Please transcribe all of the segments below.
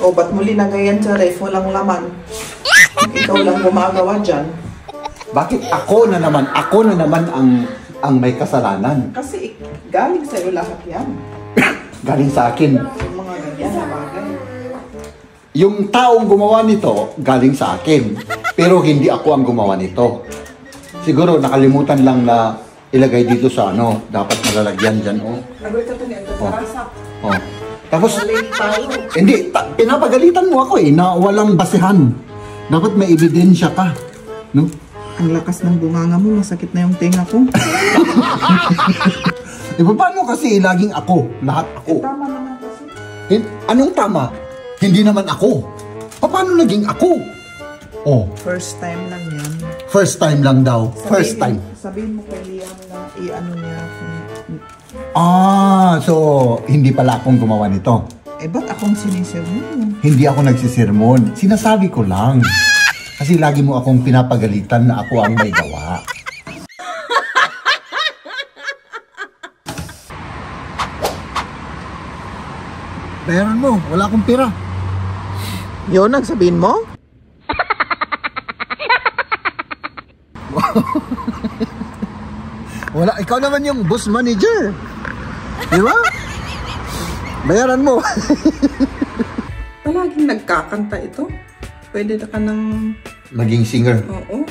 O, ba't muli na ganyan sa ref? Walang laman. Ikaw lang gumagawa dyan. Bakit ako na naman ang may kasalanan? Kasi galing sa'yo lahat yan. Galing sa akin. Yung mga ganyan na bagay. Yung taong gumawa nito, galing sa akin. Pero hindi ako ang gumawa nito. Siguro nakalimutan lang na ilagay dito sa ano. Dapat malalagyan dyan, oh. Nagawin ka ito niya. Nagkarasak. Oh. Tapos, tayo. hindi, pinapagalitan mo ako eh, na walang basehan. Dapat may ebidensya ka. No? Ang lakas ng bunganga mo, masakit na yung tenga ko. E paano kasi laging ako? Lahat ako. Tama naman kasi. Anong tama? Hindi naman ako. Paano naging ako? Oh, First time lang yan. first time lang daw. First time. Sabihin mo kay Liam na i-ano niya. So, hindi pala akong gumawa nito. Eh, ba't akong sinisermon? Hindi ako nagsisermon. Sinasabi ko lang. Kasi lagi mo akong pinapagalitan na ako ang may gawa. Bayaran mo, wala akong pera. Yun, nagsabihin mo? Wala, ikaw naman yung boss manager. Di ba? Bayaran mo. Palaging nagkakanta ito. Pwede na ka ng... Maging singer. Oo.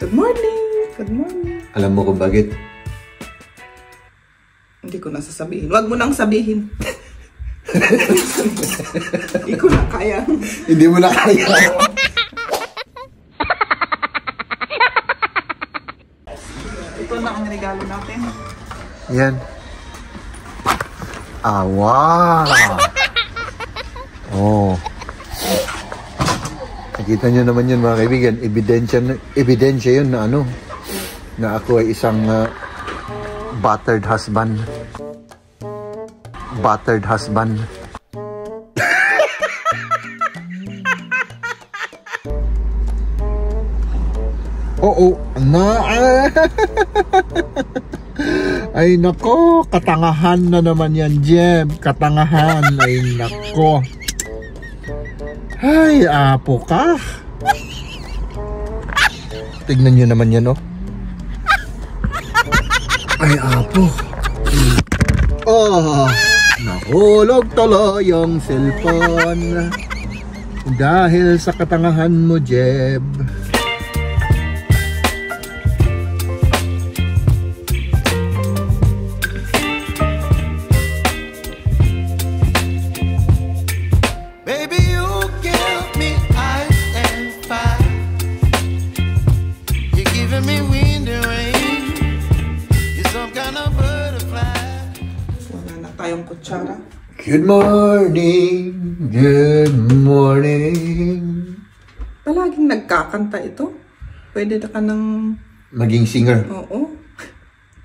Good morning. Good morning. Alam mo kung bakit? Hindi ko na sasabihin. Huwag mo nang sabihin. Hindi ko na kaya. Hindi mo na kaya. Ito na ang regalo natin. Yan. Wow! Oh. Nakita nyo naman yun mga kaibigan. Ebidensya yun na ano. Na ako ay isang battered husband. Battered husband. Oo. Ay nako, katangahan na naman yan, Jeb. Katangahan. Ay nako. Ay, apo ka. Tignan nyo naman yan, oh. Ay, apo. Oh, nahulog tuloy yung cellphone. Dahil sa katangahan mo, Jeb. Kutsara. Good morning, good morning. Palaging nagkakanta ito. Pwede na ka ng... Maging singer. Oo.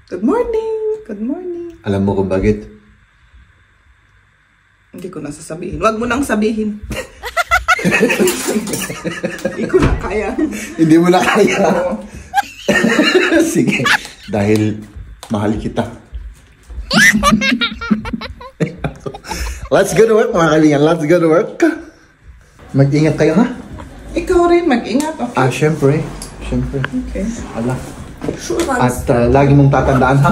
Good morning, good morning. Alam mo kung bakit? Hindi ko na sasabihin. Huwag mo nang sabihin. Hindi ko na kaya. Hindi mo na kaya. Sige, dahil mahal kita. Let's go to work mga kaibigan. Let's go to work. Mag-ingat kayo, ha? Ikaw rin, mag-ingat, okay? Syempre. Syempre. Okay. Ala. Sure, At lagi mong tatandaan, ha?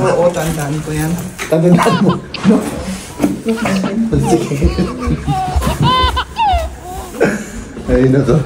Oo, tandaan ko yan. Tatandaan mo. No? Sige. Ay, nako.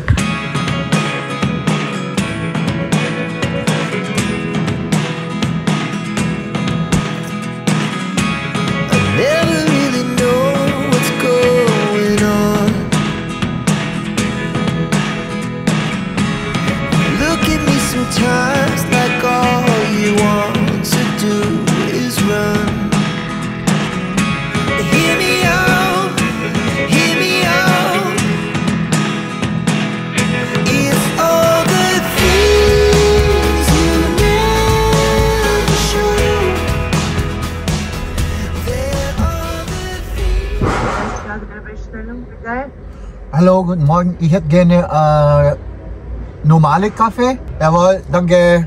Hallo, guten Morgen. Ich hätte gerne normale Kaffee. Jawohl, danke.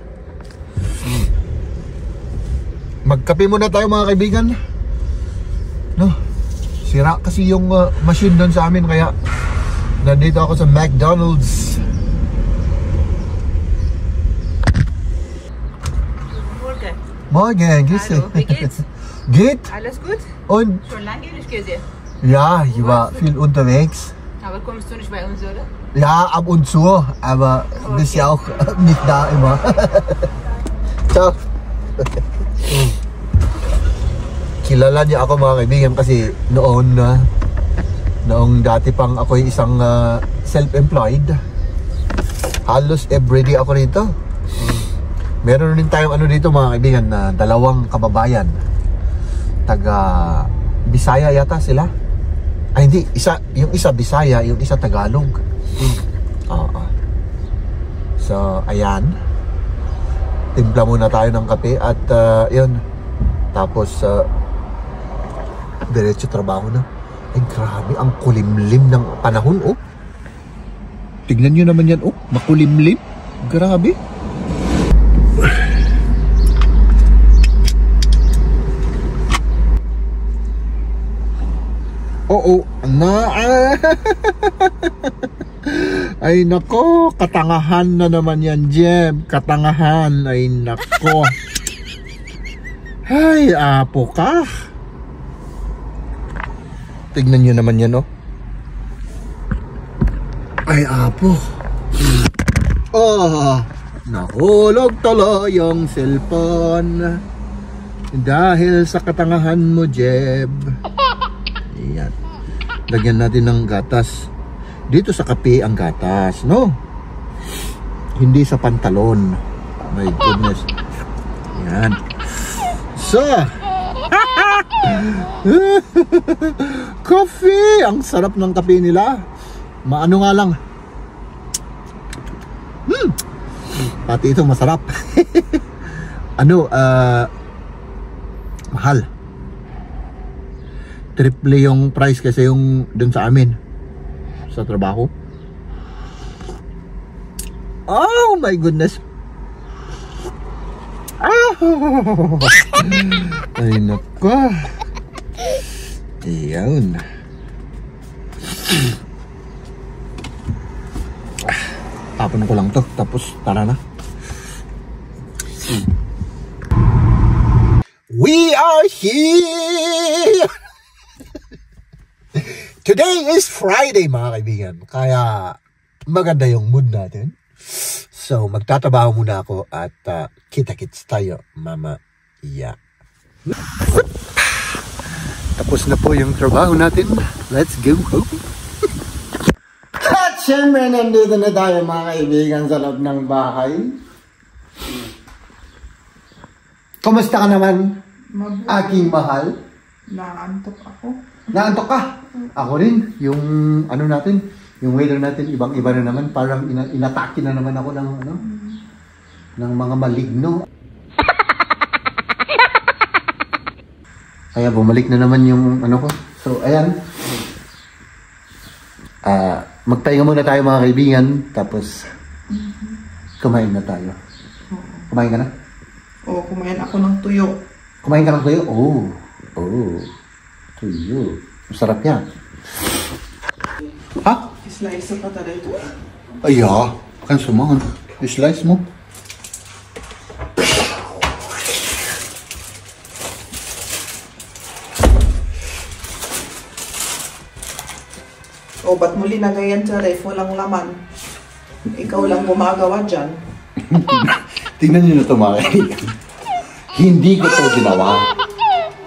Magkape muna tayo mga kaibigan. No? Sira kasi yung machine doon sa amin, kaya nandito ako sa McDonald's. Morgen, grüß dich. Hallo, wie geht's? Geht? Alles gut? Und? Schon lange nicht gesehen. Ja, ich war viel unterwegs. Aber kommst du nicht bei uns, oder? Ja, ab und zu, aber bist ja auch nicht da immer. Ciao. Kilala niya ako mga kaibigan kasi noong dati pang ako yung isang self-employed. Halos everyday ako rito. Meron rin tayong ano dito mga kaibigan na dalawang kababayan. Taga Bisaya yata sila. Ay hindi, yung isa Bisaya, yung isa Tagalog. Oo. So, ayan. Timpla muna tayo ng kape at yun. Tapos diretso trabaho na. Ay grabe, ang kulimlim ng panahon, oh. Tignan nyo naman yan, oh. Makulimlim. Grabe. Oo, ay nako, katangahan na naman yan, Jem. Katangahan, ay nako. Ay, apo ka. Tignan nyo naman yan, oh. Ay, apo. Oh, nahulog tuloy yung cellphone dahil sa katangahan mo, Jeb. Ayan. Lagyan natin ng gatas. Dito sa kape ang gatas, no? Hindi sa pantalon. My goodness. Ayan. So, coffee! Ang sarap ng kape nila. Maano nga lang. Pati ito masarap. Ano, mahal. Triple yung price kasi yung dun sa amin sa trabaho. Oh my goodness. Ay nako. Ayan. Tapon ko lang to, tapos tara na. We are here. Today is Friday mga kaibigan, kaya maganda yung mood natin. So magtatrabaho muna ako at kita-kits tayo mama. Yeah. Tapos na po yung trabaho natin. Let's go home. At syempre nandito na tayo mga kaibigan sa loob ng bahay. Kumusta ka naman? Aking mahal? Naantok ako. Naantok ka? Ako rin. Yung ano natin, yung weather natin, ibang-iba na naman. Parang inatake na naman ako ng ano, ng mga maligno. Kaya bumalik na naman yung ano ko. So, ayan. Magpahinga muna tayo mga kaibigan. Tapos, kumain na tayo. Kumain ka na? Oo, kumain ako ng tuyo. Kumain ka ng tuyo? Oh. Tuyo. Masarap yan. Ha? Slice ka talaga ito. Ay, kan sumahan. I-slice mo. O, ba't mo linagay yan sa ref? Walang laman. Ikaw lang gumagawa dyan. Tingnan nyo na ito mga kaibigan. Hindi ko ito ginawa.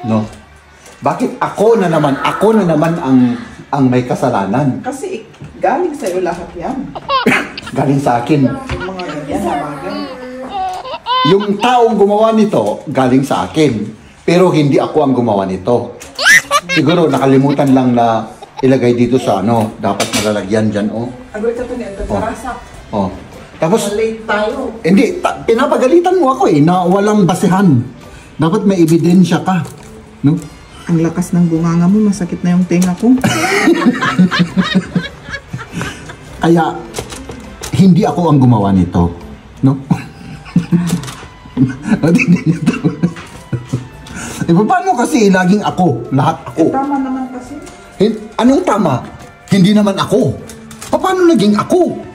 No? Bakit ako na naman ang may kasalanan? Kasi galing sa'yo lahat yan. Galing sa akin. Yung mga ganyan na bagay. Yung taong gumawa nito, galing sa akin. Pero hindi ako ang gumawa nito. Siguro nakalimutan lang na ilagay dito sa ano, dapat malalagyan dyan, oh. Agoy ka to niya, tagkarasak. Oh. Tapos, Late tayo. hindi, pinapagalitan mo ako na walang basehan. Dapat may ebidensya ka. No? Ang lakas ng bunganga mo, masakit na yung tenga ko. Kaya, hindi ako ang gumawa nito. No? paano kasi laging ako? Lahat ako. Tama naman kasi. Anong tama? Hindi naman ako. Paano naging ako?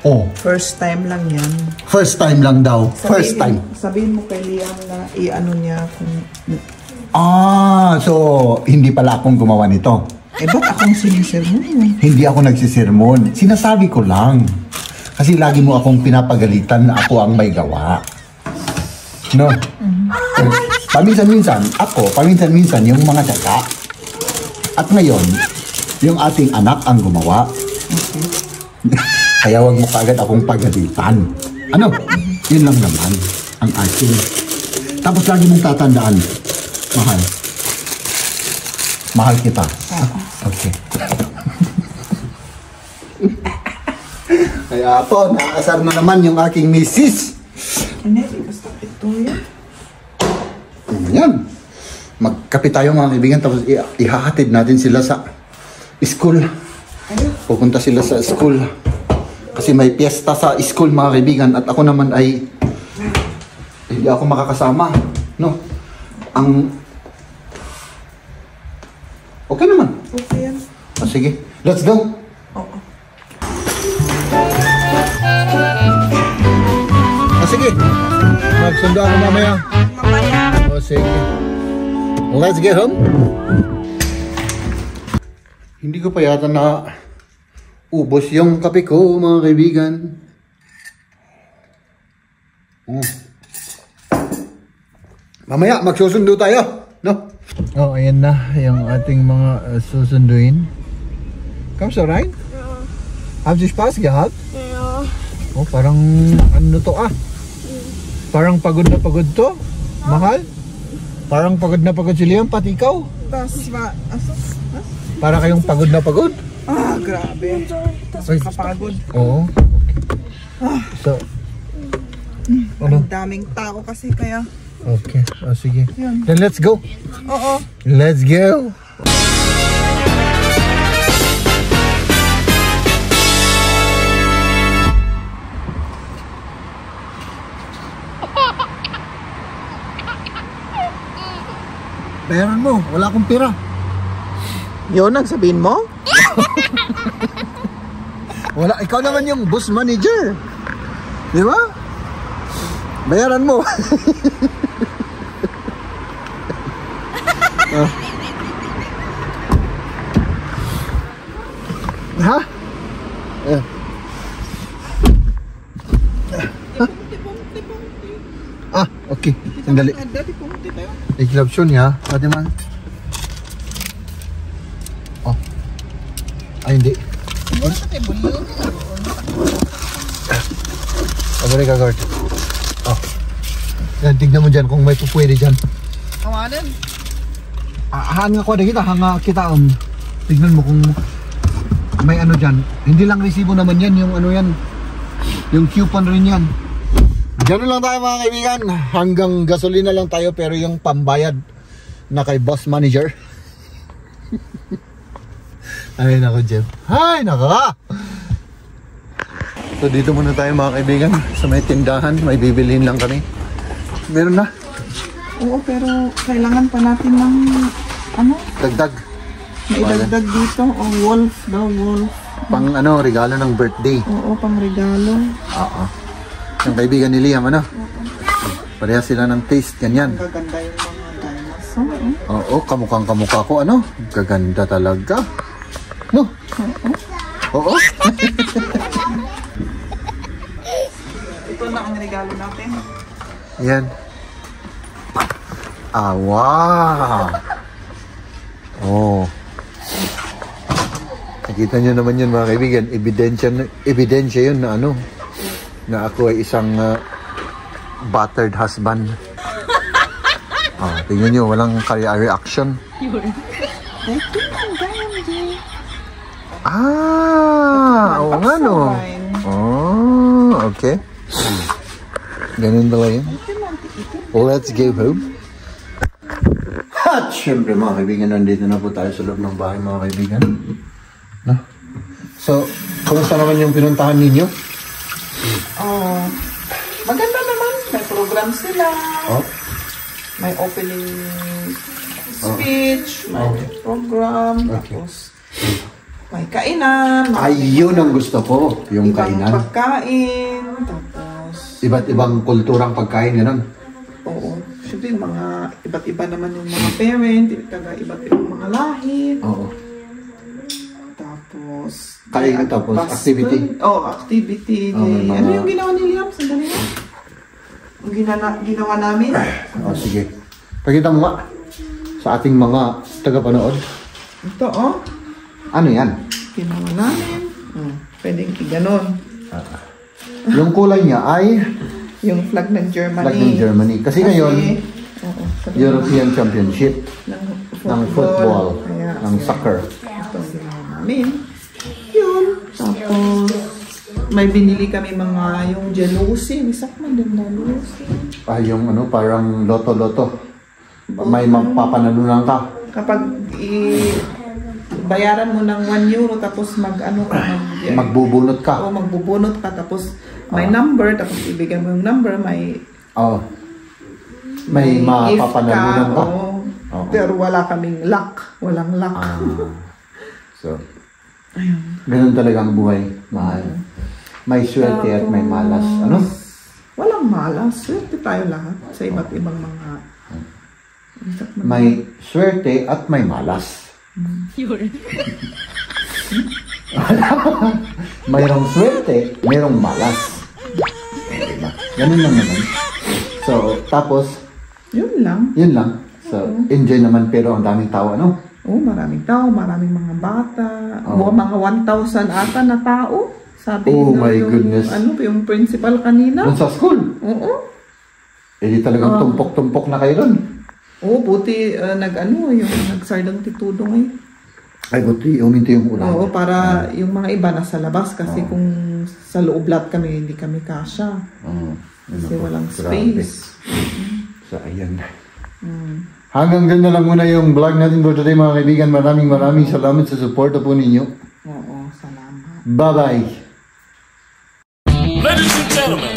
Oh, First time lang yan. first time lang daw. First time. Sabihin mo kay Liam na i-ano niya kung... So, hindi pala akong gumawa nito. ba't akong sinisermon mo? Hindi ako nagsisirmon. Sinasabi ko lang. Kasi lagi mo akong pinapagalitan na ako ang may gawa. No? Paminsan-minsan, paminsan-minsan yung mga tata. At ngayon, yung ating anak ang gumawa. Kaya wag mo kagad akong pagalitan. Ano? Yun lang naman ang ating. Tapos lagi mong tatandaan, mahal. Mahal kita. Okay. Kaya po, nakakasar na naman yung aking misis. Hindi, basta ito yan. Yan. Magkape tayo mga kaibigan, tapos ihahatid natin sila sa school. Pupunta sila sa school. Kasi may piyesta sa school mga kaibigan, at ako naman ay hindi ako makakasama. No? Okay naman. Okay yan. Sige, let's go. Oo. Sige. Magsundo ako mamaya. Sige. Let's get home. Hindi ko pa yata na ubos yung kape ko, mga kaibigan. Mamaya, magsusundo tayo. No? Oh, ayan na yung ating mga susunduin. Kamusta, Ryan? Haben Sie Spaß gehabt? Ja. Oh, parang ano to Parang pagod na pagod to. Mahal? Parang pagod na pagod si Liam, pati ikaw. Das war... Para kayong pagod na pagod. Grabe. Ay, Kapagod. oo. Okay. So, ano? Ang daming tao kasi kaya... Okay. Sige. Yan. Then let's go. Oo. Let's go. Bayaran mo, wala akong pera. Yun, nagsabihin mo? Wala, ikaw naman yung boss manager. Di ba? Bayaran mo. Ha? Okay. Sandali. Iklapsyon ya. Pati man. Ay, hindi. Abari ka, Gart. Yan, tignan mo dyan kung may pupwede dyan. Kawanan. Hanga ko na kita, tignan mo kung may ano dyan. Hindi lang resibo naman yan, yung ano yan. Yung coupon rin yan. Diyan lang tayo mga kaibigan. Hanggang gasolina lang tayo, pero yung pambayad na kay boss manager. Ay nako, Jeff. Ay nako. So dito muna tayo mga kaibigan. Sa may tindahan, may bibilhin lang kami. Meron na. Oo, pero kailangan pa natin ng ano? Dagdag. Maidagdag dito. O wolf daw, wolf. Pang ano, regalo ng birthday. Oo, pang regalo. Oo. Yung kaibigan ni Liam, ano? Pareha sila ng taste, ganyan. Ang gaganda yung mga dinosaur. Oo, kamukha ko, ano? Gaganda talaga. No? Oo. Ito na ang regalo natin. Yan. Wow. Oh. Nakita nyo naman yun mga kaibigan. Ebidensya yun na ano, na ako ay isang battered husband. Tingnan nyo, walang reaction. Oo nga no. Oh, okay. Ganun pala yun. Let's go home. At syempre mga kaibigan, nandito na po tayo sa loob ng bahay mga kaibigan. No? So, kumusta naman yung pinuntahan ninyo? Maganda naman. May program sila. Oh. May opening speech, may program, Okay. tapos may kainan. Ayun ang gusto ko, yung ibang kainan. pagkain, tapos Iba't ibang kulturang pagkain, gano'n. oo, syempre mga iba't iba naman yung mga parent, iba't ibang mga lahi. Oo. Tapos Kain, tapos activity. Activity. Oh, may mga- Ano yung ginawa ni Liam? Sandali na. Yung ginawa namin. O, sige. Pakita mo nga sa ating mga tagapanood. Ito, oh. Ano yan? Ginawa namin. Pwedeng i-ganon. Yung kulay niya ay Yung flag ng Germany. flag ng Germany. Kasi ngayon, oo, European Championship ng football, Kaya, ng soccer. ito ang ginawa namin. Yun. Tapos, may binili kami mga yung jealousy. Isak man din na jealousy. Yung ano, parang loto-loto. May mapapanalunan ka. Kapag bayaran mo ng 1 euro tapos Magbubunot ka. o magbubunot ka tapos may number tapos ibigay mo yung number may Oh. May gift mapapanalunan ka. oo. Oo. Pero wala kaming luck, walang luck. So, ganun talaga ang buhay, mahal. May swerte at may malas. Ano? Walang malas, swerte tayo lahat sa iba't ibang mga May swerte at may malas. Mayroong swerte, mayroong malas. Diba? Ganun lang naman. So, tapos, yun lang. yun lang. So, enjoy naman pero ang daming tao, ano? Maraming tao, maraming mga bata, Oo. mga 1,000 ata na tao. Sabi Oh na my yung, goodness. yung principal kanina. Doon sa school. Oo. Eh, di talagang tumpok-tumpok na kayo doon. Buti yung nagsardang titudo ngayon. Ay, buti, huminto yung ulan. Oo, para yung mga iba nasa labas kasi kung sa loob lahat kami, hindi kami kasya. Oo. Yun Kasi ako. walang Grabe. space. So, ayan. Hanggang dyan na lang muna yung vlog natin for today, mga kaibigan. Maraming salamat sa support po ninyo. Oo, salamat. Bye-bye! Ladies and gentlemen,